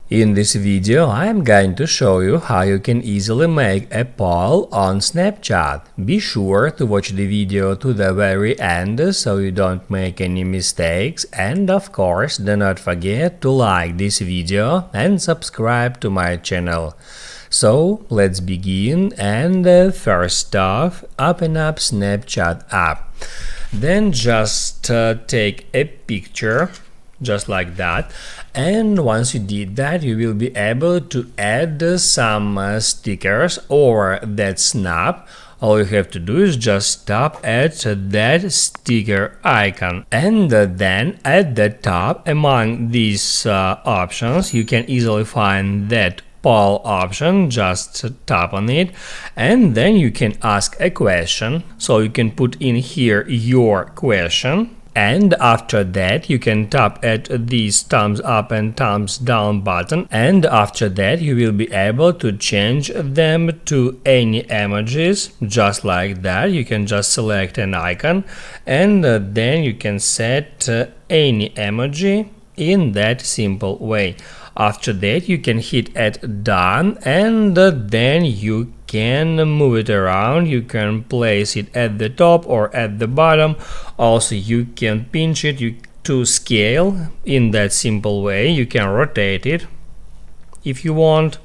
In this video, I am going to show you how you can easily make a poll on Snapchat. Be sure to watch the video to the very end so you don't make any mistakes, and of course do not forget to like this video and subscribe to my channel. So let's begin, and first off, open up Snapchat app. Then just take a picture just like that, and once you did that, you will be able to add some stickers or that snap. All you have to do is just tap at that sticker icon, and then at the top among these options you can easily find that poll option. Just tap on it, and then you can ask a question. So you can put in here your question, and after that you can tap at this thumbs up and thumbs down button, and after that you will be able to change them to any emojis just like that. You can just select an icon, and then you can set any emoji in that simple way. After that you can hit at done, and then you can move it around. You can place it at the top or at the bottom. Also you can pinch it to scale in that simple way. You can rotate it if you want.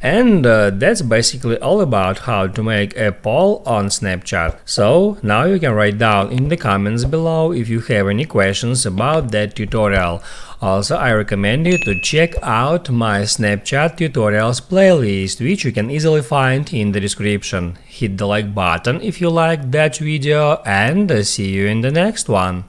And that's basically all about how to make a poll on Snapchat. So now you can write down in the comments below if you have any questions about that tutorial. Also, I recommend you to check out my Snapchat tutorials playlist, which you can easily find in the description. Hit the like button if you liked that video, and see you in the next one.